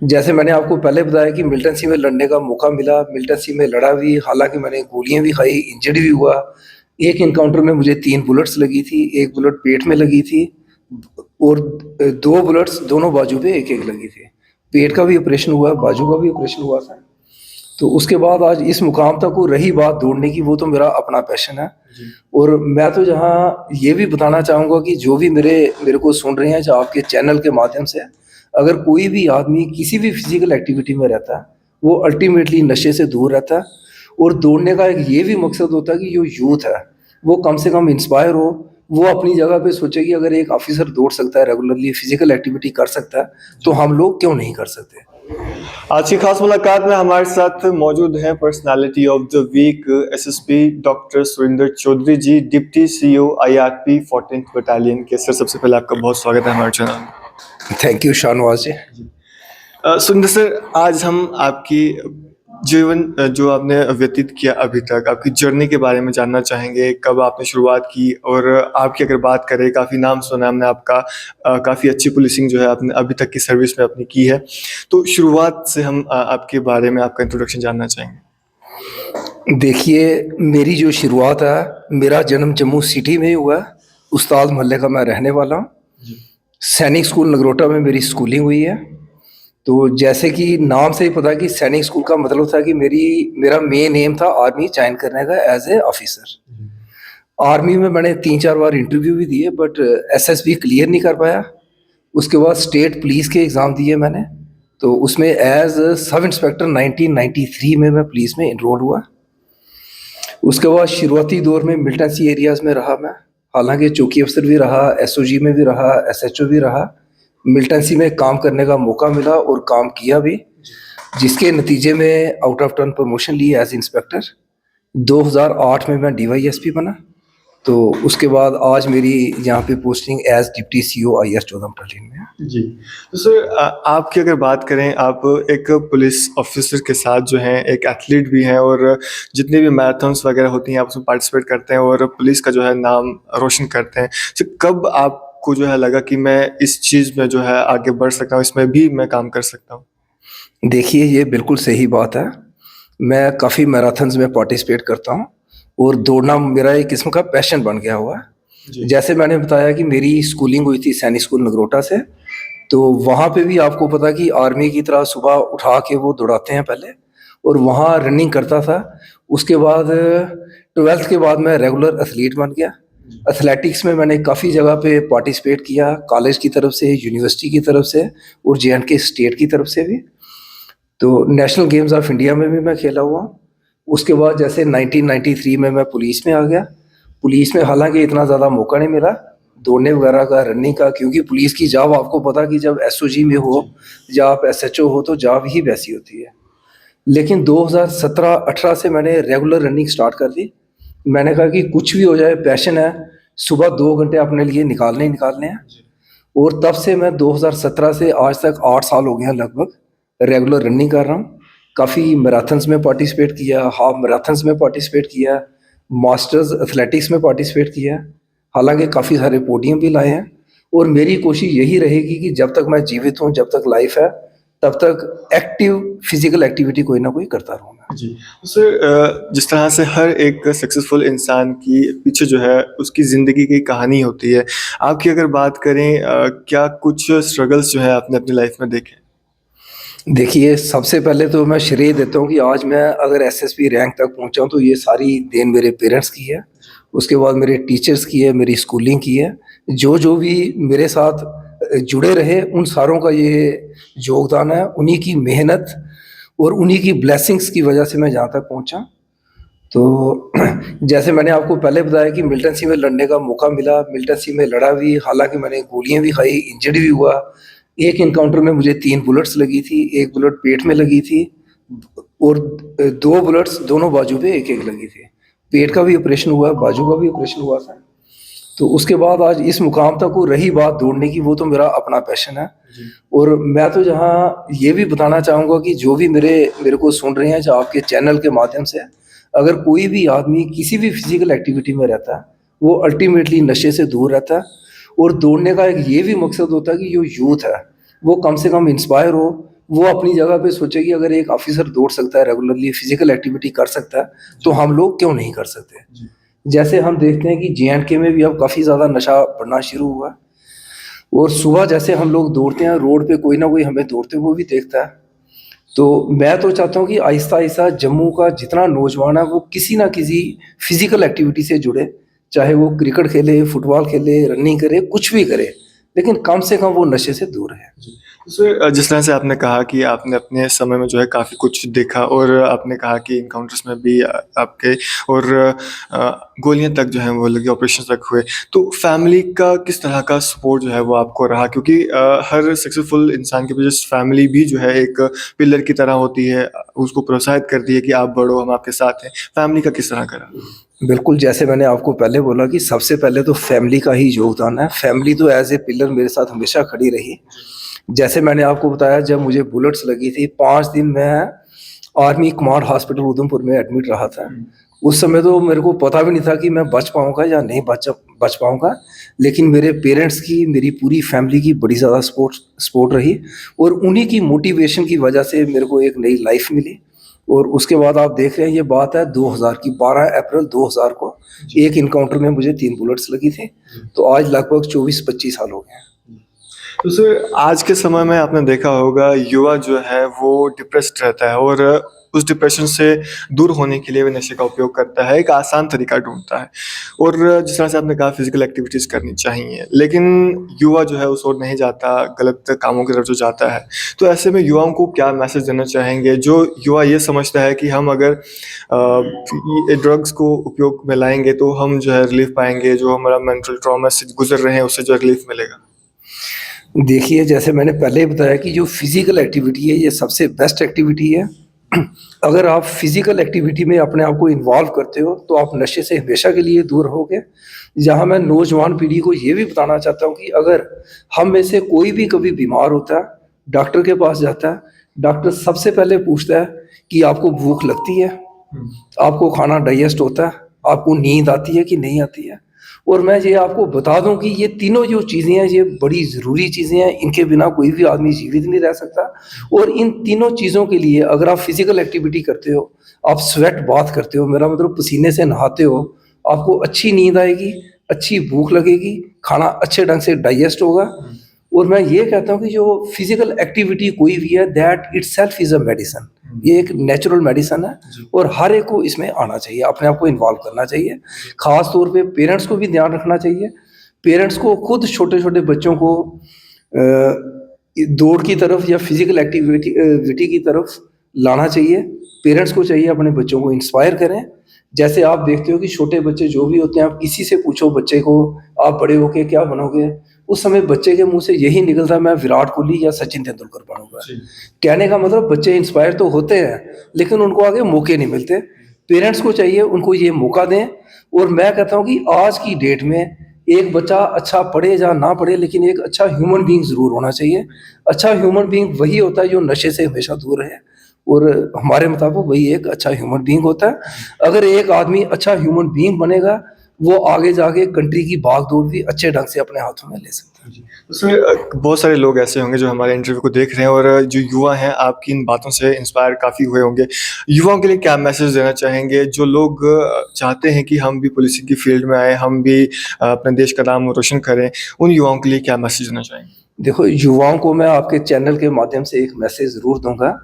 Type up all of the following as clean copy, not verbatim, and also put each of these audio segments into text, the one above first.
जैसे मैंने आपको पहले बताया कि मिल्टन में लड़ने का मौका मिला, मिल्टन में लड़ा भी, हालाँकि मैंने गोलियाँ भी खाई, इंजर्ड भी हुआ। एक एनकाउंटर में मुझे 3 बुलेट्स लगी थी, 1 बुलेट पेट में लगी थी और 2 बुलेट्स दोनों बाजू पे एक-एक लगी थी। पेट का भी ऑपरेशन हुआ, बाजू का भी ऑपरेशन हुआ था। तो उसके बाद आज इस मुकाम तक वो रही बात दौड़ने की, वो तो मेरा अपना पैशन है। और मैं तो जहाँ ये भी बताना चाहूँगा कि जो भी मेरे को सुन रहे हैं, जो आपके चैनल के माध्यम से, अगर कोई भी आदमी किसी भी फिजिकल एक्टिविटी में रहता है, वो अल्टीमेटली नशे से दूर रहता है। और दौड़ने का एक ये भी मकसद होता है कि जो यूथ है, वो कम से कम इंस्पायर हो, वो अपनी जगह पे सोचे कि अगर एक ऑफिसर दौड़ सकता है, रेगुलरली फिजिकल एक्टिविटी कर सकता है, तो हम लोग क्यों नहीं कर सकते। आज की खास मुलाकात में हमारे साथ मौजूद हैं personality of the week SSP doctor Surendra Chaudhary ji, deputy CEO IRP 14th battalion के। सर, सबसे पहले आपका बहुत स्वागत है हमारे चैनल में। Thank you Shahnawaz ji. Surendra sir, आज हम आपकी जीवन जो आपने व्यतीत किया अभी तक, आपकी जर्नी के बारे में जानना चाहेंगे। कब आपने शुरुआत की, और आपकी अगर बात करें, काफ़ी नाम सुना हमने आपका, काफ़ी अच्छी पुलिसिंग जो है आपने अभी तक की सर्विस में अपनी की है। तो शुरुआत से हम आपके बारे में आपका इंट्रोडक्शन जानना चाहेंगे। देखिए, मेरी जो शुरुआत है, मेरा जन्म जम्मू सिटी में ही हुआ है। उस्ताद मोहल्ले का मैं रहने वाला हूँ। सैनिक स्कूल नगरोटा में मेरी स्कूलिंग हुई है। तो जैसे कि नाम से ही पता है कि सैनिक स्कूल का मतलब था कि मेरा मेन एम था आर्मी ज्वाइन करने का एज ए ऑफिसर। आर्मी में मैंने 3-4 बार इंटरव्यू भी दिए, बट एसएसबी क्लियर नहीं कर पाया। उसके बाद स्टेट पुलिस के एग्ज़ाम दिए मैंने, तो उसमें एज सब इंस्पेक्टर 1993 में मैं पुलिस में इनरोल हुआ। उसके बाद शुरुआती दौर में मिलिटेंसी एरियाज़ में रहा मैं, हालांकि चौकी अफसर भी रहा, एसओजी में भी रहा, एसएचओ भी रहा। मिलिटेंसी में काम करने का मौका मिला और काम किया भी, जिसके नतीजे में आउट ऑफ टर्न प्रमोशन ली एज इंस्पेक्टर। 2008 में मैं डीवाईएसपी बना। तो उसके बाद आज मेरी यहाँ पे posting as deputy CEO IR 14 battalion में है। जी, तो सर, आपकी अगर बात करें, आप एक पुलिस ऑफिसर के साथ जो हैं एक एथलीट भी हैं, और जितने भी मैराथन्स वगैरह होती हैं आप उसमें पार्टिसिपेट करते हैं और पुलिस का जो है नाम रोशन करते हैं। तो कब आपको जो है लगा कि मैं इस चीज़ में जो है आगे बढ़ सकता हूँ, इसमें भी मैं काम कर सकता हूँ? देखिए, ये बिल्कुल सही बात है। मैं काफ़ी मैराथन्स में पार्टिसिपेट करता हूँ और दौड़ना मेरा एक किस्म का पैशन बन गया हुआ है। जैसे मैंने बताया कि मेरी स्कूलिंग हुई थी सैनिक स्कूल नगरोटा से, तो वहाँ पे भी आपको पता कि आर्मी की तरह सुबह उठा के वो दौड़ाते हैं पहले, और वहाँ रनिंग करता था। उसके बाद 12th के बाद मैं रेगुलर एथलीट बन गया। एथलेटिक्स में मैंने काफ़ी जगह पे पार्टिसिपेट किया, कॉलेज की तरफ से, यूनिवर्सिटी की तरफ से और जे&के स्टेट की तरफ से भी। तो नेशनल गेम्स ऑफ इंडिया में भी मैं खेला हुआ। उसके बाद जैसे 1993 में मैं पुलिस में आ गया। पुलिस में हालांकि इतना ज़्यादा मौका नहीं मिला दौड़ने वगैरह का, रनिंग का, क्योंकि पुलिस की जॉब आपको पता कि जब एसओजी में हो या आप एसएचओ हो तो जॉब ही वैसी होती है। लेकिन 2017-18 से मैंने रेगुलर रनिंग स्टार्ट कर दी। मैंने कहा कि कुछ भी हो जाए, पैशन है, सुबह 2 घंटे अपने लिए निकालने ही निकालने हैं। और तब से मैं 2017 से आज तक 8 साल हो गए हैं लगभग रेगुलर रनिंग कर रहा हूँ। काफ़ी मैराथन्स में पार्टिसिपेट किया, हाफ मैराथन्स में पार्टिसिपेट किया, मास्टर्स एथलेटिक्स में पार्टिसिपेट किया, हालांकि काफ़ी सारे पोडियम भी लाए हैं। और मेरी कोशिश यही रहेगी कि जब तक मैं जीवित हूँ, जब तक लाइफ है, तब तक एक्टिव फिजिकल एक्टिविटी कोई ना कोई करता रहूँगा। जी, तो सर, जिस तरह से हर एक सक्सेसफुल इंसान की पीछे जो है उसकी ज़िंदगी की कहानी होती है, आपकी अगर बात करें, क्या कुछ स्ट्रगल्स जो है आपने अपनी लाइफ में देखे? देखिए, सबसे पहले तो मैं श्रेय देता हूँ कि आज मैं अगर एसएसपी रैंक तक पहुँचा हूँ तो ये सारी देन मेरे पेरेंट्स की है। उसके बाद मेरे टीचर्स की है, मेरी स्कूलिंग की है। जो भी मेरे साथ जुड़े रहे, उन सारों का ये योगदान है। उन्हीं की मेहनत और उन्हीं की ब्लेसिंग्स की वजह से मैं जहाँ तक पहुँचा। तो जैसे मैंने आपको पहले बताया कि मिलिटेंसी में लड़ने का मौका मिला, मिलिटेंसी में लड़ा भी, हालाँकि मैंने गोलियाँ भी खाई, इंजर्ड भी हुआ। एक एनकाउंटर में मुझे 3 बुलेट्स लगी थी, 1 बुलेट पेट में लगी थी और 2 बुलेट्स दोनों बाजू पे एक-एक लगी थी। पेट का भी ऑपरेशन हुआ, बाजू का भी ऑपरेशन हुआ था। तो उसके बाद आज इस मुकाम तक वो रही बात दौड़ने की, वो तो मेरा अपना पैशन है। और मैं तो जहाँ ये भी बताना चाहूँगा कि जो भी मेरे को सुन रहे हैं, जो आपके चैनल के माध्यम से, अगर कोई भी आदमी किसी भी फिजिकल एक्टिविटी में रहता है, वो अल्टीमेटली नशे से दूर रहता है। और दौड़ने का एक ये भी मकसद होता है कि जो यूथ है, वो कम से कम इंस्पायर हो, वो अपनी जगह पे सोचे कि अगर एक ऑफिसर दौड़ सकता है, रेगुलरली फिजिकल एक्टिविटी कर सकता है, तो हम लोग क्यों नहीं कर सकते। जैसे हम देखते हैं कि JNK में भी अब काफ़ी ज़्यादा नशा बढ़ना शुरू हुआ है, और सुबह जैसे हम लोग दौड़ते हैं, रोड पे कोई ना कोई हमें दौड़ते हुए भी देखता है। तो मैं तो चाहता हूँ कि आहिस्ता-आहिस्ता जम्मू का जितना नौजवान है, वो किसी ना किसी फिजिकल एक्टिविटी से जुड़े, चाहे वो क्रिकेट खेले, फुटबॉल खेले, रनिंग करे, कुछ भी करे, लेकिन कम से कम वो नशे से दूर रहे। सर जिस तरह से आपने कहा कि आपने अपने समय में जो है काफ़ी कुछ देखा और आपने कहा कि एनकाउंटर्स में भी आपके और गोलियां तक जो हैं वो लगी, ऑपरेशन तक हुए। तो फैमिली का किस तरह का सपोर्ट जो है वो आपको रहा? क्योंकि हर सक्सेसफुल इंसान के पीछे फैमिली भी जो है एक पिलर की तरह होती है, उसको प्रोत्साहित करती है कि आप बढ़ो, हम आपके साथ हैं। फैमिली का किस तरह का रहा? बिल्कुल, जैसे मैंने आपको पहले बोला कि सबसे पहले तो फैमिली का ही योगदान है। फैमिली तो एज़ ए पिलर मेरे साथ हमेशा खड़ी रही। जैसे मैंने आपको बताया, जब मुझे बुलेट्स लगी थी, 5 दिन मैं आर्मी कमांड हॉस्पिटल उधमपुर में एडमिट रहा था। उस समय तो मेरे को पता भी नहीं था कि मैं बच पाऊँगा या नहीं बच पाऊँगा। लेकिन मेरे पेरेंट्स की, मेरी पूरी फैमिली की बड़ी ज़्यादा सपोर्ट रही, और उन्हीं की मोटिवेशन की वजह से मेरे को एक नई लाइफ मिली। और उसके बाद आप देख रहे हैं, ये बात है 2000 की, 12 अप्रैल 2000 को एक एनकाउंटर में मुझे 3 बुलेट्स लगी थी। तो आज लगभग 24-25 साल हो गए हैं। तो सर आज के समय में आपने देखा होगा युवा जो है वो डिप्रेस्ड रहता है और उस डिप्रेशन से दूर होने के लिए वो नशे का उपयोग करता है, एक आसान तरीका ढूँढता है। और जिस तरह से आपने कहा फिज़िकल एक्टिविटीज़ करनी चाहिए, लेकिन युवा जो है उस ओर नहीं जाता, गलत कामों की तरफ जो जाता है। तो ऐसे में युवाओं को क्या मैसेज देना चाहेंगे? जो युवा ये समझता है कि हम अगर ये ड्रग्स को उपयोग में लाएँगे तो हम जो है रिलीफ़ पाएँगे, जो हमारा मेंटल ट्रॉमा से गुज़र रहे हैं उससे जो रिलीफ़ मिलेगा। देखिए, जैसे मैंने पहले ही बताया कि जो फिज़िकल एक्टिविटी है, ये सबसे बेस्ट एक्टिविटी है। अगर आप फिज़िकल एक्टिविटी में अपने आप को इन्वॉल्व करते हो, तो आप नशे से हमेशा के लिए दूर रहोगे। जहाँ मैं नौजवान पीढ़ी को ये भी बताना चाहता हूँ कि अगर हम में से कोई भी कभी बीमार होता है, डॉक्टर के पास जाता है, डॉक्टर सबसे पहले पूछता है कि आपको भूख लगती है? आपको खाना डाइजेस्ट होता है? आपको नींद आती है कि नहीं आती है? और मैं ये आपको बता दूं कि ये तीनों जो चीज़ें हैं, ये बड़ी ज़रूरी चीज़ें हैं। इनके बिना कोई भी आदमी जीवित नहीं रह सकता। और इन तीनों चीज़ों के लिए अगर आप फिजिकल एक्टिविटी करते हो, आप स्वेट बाथ करते हो, मेरा मतलब पसीने से नहाते हो, आपको अच्छी नींद आएगी, अच्छी भूख लगेगी, खाना अच्छे ढंग से डाइजेस्ट होगा। और मैं ये कहता हूँ कि जो फिजिकल एक्टिविटी कोई भी है, that itself is a medicine. ये एक नेचुरल मेडिसिन है, और हर एक को इसमें आना चाहिए, अपने आप को इन्वॉल्व करना चाहिए। खास तौर पे पेरेंट्स को भी ध्यान रखना चाहिए। पेरेंट्स को खुद छोटे-छोटे बच्चों को दौड़ की तरफ या फिजिकल विटी की तरफ लाना चाहिए। पेरेंट्स को चाहिए अपने बच्चों को इंस्पायर करें। जैसे आप देखते हो कि छोटे बच्चे जो भी होते हैं, आप किसी से पूछो बच्चे को, आप बड़े होके क्या बनोगे? उस समय बच्चे के मुँह से यही निकलता है, मैं विराट कोहली या सचिन तेंदुलकर बनूँगा। कहने का मतलब बच्चे इंस्पायर तो होते हैं, लेकिन उनको आगे मौके नहीं मिलते। पेरेंट्स को चाहिए उनको ये मौका दें। और मैं कहता हूँ कि आज की डेट में एक बच्चा अच्छा पढ़े या ना पढ़े, लेकिन एक अच्छा ह्यूमन बीइंग ज़रूर होना चाहिए। अच्छा ह्यूमन बीइंग वही होता है जो नशे से हमेशा दूर रहे, और हमारे मुताबिक वही एक अच्छा ह्यूमन बीइंग होता है। अगर एक आदमी अच्छा ह्यूमन बीइंग बनेगा, वो आगे जाके कंट्री की भाग-दौड़ भी अच्छे ढंग से अपने हाथों में ले सकता है। उसमें बहुत सारे लोग ऐसे होंगे जो हमारे इंटरव्यू को देख रहे हैं और जो युवा हैं आपकी इन बातों से इंस्पायर काफ़ी हुए होंगे। युवाओं के लिए क्या मैसेज देना चाहेंगे जो लोग चाहते हैं कि हम भी पुलिसिंग की फील्ड में आएँ, हम भी अपने देश का नाम रोशन करें, उन युवाओं के लिए क्या मैसेज देना चाहेंगे? देखो, युवाओं को मैं आपके चैनल के माध्यम से एक मैसेज ज़रूर दूँगा।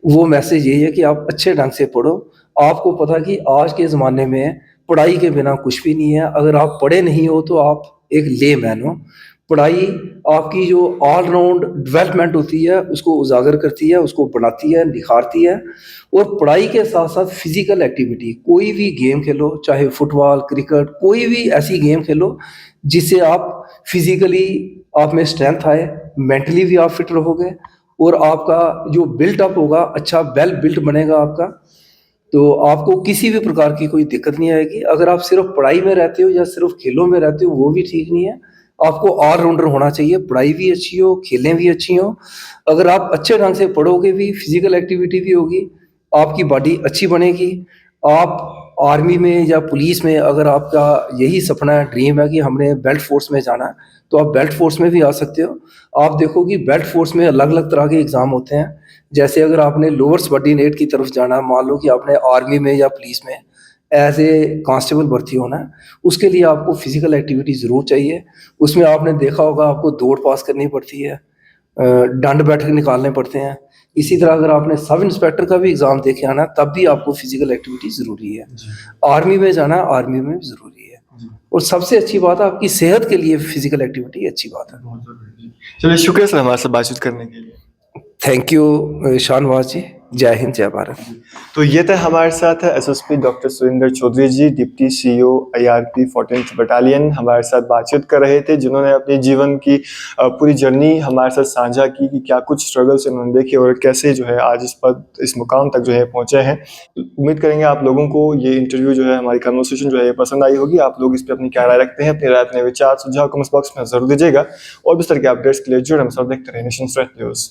वो मैसेज यही है कि आप अच्छे ढंग से पढ़ो। आपको पता है कि आज के ज़माने में पढ़ाई के बिना कुछ भी नहीं है। अगर आप पढ़े नहीं हो, तो आप एक लेमैन हो। पढ़ाई आपकी जो ऑल राउंड डेवलपमेंट होती है, उसको उजागर करती है, उसको बढ़ाती है, निखारती है। और पढ़ाई के साथ-साथ फिज़िकल एक्टिविटी, कोई भी गेम खेलो, चाहे फुटबॉल, क्रिकेट, कोई भी ऐसी गेम खेलो, जिससे आप फिज़िकली आप में स्ट्रेंथ आए, मेंटली भी आप फिट रहोगे, और आपका जो बिल्ट अप होगा, अच्छा वेल बिल्ट बनेगा आपका। तो आपको किसी भी प्रकार की कोई दिक्कत नहीं आएगी। अगर आप सिर्फ पढ़ाई में रहते हो या सिर्फ खेलों में रहते हो, वो भी ठीक नहीं है। आपको ऑलराउंडर होना चाहिए, पढ़ाई भी अच्छी हो, खेलें भी अच्छी हों। अगर आप अच्छे ढंग से पढ़ोगे भी, फिजिकल एक्टिविटी भी होगी, आपकी बॉडी अच्छी बनेगी, आप आर्मी में या पुलिस में अगर आपका यही सपना है, ड्रीम है कि हमने बेल्ट फोर्स में जाना है, तो आप बेल्ट फोर्स में भी आ सकते हो। आप देखो कि बेल्ट फोर्स में अलग-अलग तरह के एग्ज़ाम होते हैं। जैसे अगर आपने लोअर सबऑर्डिनेट की तरफ जाना है, मान लो कि आपने आर्मी में या पुलिस में एज़ ए कांस्टेबल भर्ती होना है, उसके लिए आपको फिज़िकल एक्टिविटी ज़रूर चाहिए। उसमें आपने देखा होगा आपको दौड़ पास करनी पड़ती है, दंड बैठक निकालने पड़ते हैं। इसी तरह अगर आपने सब इंस्पेक्टर का भी एग्ज़ाम दे के आना है, तब भी आपको फिज़िकल एक्टिविटी ज़रूरी है। जी, आर्मी में जाना है, आर्मी में भी ज़रूरी है। जी। और सबसे अच्छी बात है आपकी सेहत के लिए फिज़िकल एक्टिविटी अच्छी बात है। बहुत ज़रूरी है। चलिए शुक्रिया सर हमारे साथ बातचीत करने के लिए। Thank you Shahnawaz ji. जय हिंद, जय भारत। तो ये थे हमारे साथ SSP doctor Surendra Chaudhary ji, deputy CEO IRP 14th battalion हमारे साथ बातचीत कर रहे थे, जिन्होंने अपने जीवन की पूरी जर्नी हमारे साथ साझा की कि क्या कुछ स्ट्रगल्स उन्होंने देखे और कैसे जो है आज इस मुकाम तक जो है पहुँचे हैं। उम्मीद करेंगे आप लोगों को ये इंटरव्यू जो है, हमारी कन्वर्सेशन जो है पसंद आई होगी। आप लोग इस पे अपनी क्या राय रखते हैं, अपनी राय, अपने विचार, सुझाव कमेंट बॉक्स में ज़रूर दीजिएगा और इस तरह के अपडेट्स के लिए जुड़े हम सब देखते रहे नेशन स्ट्रेट न्यूज़।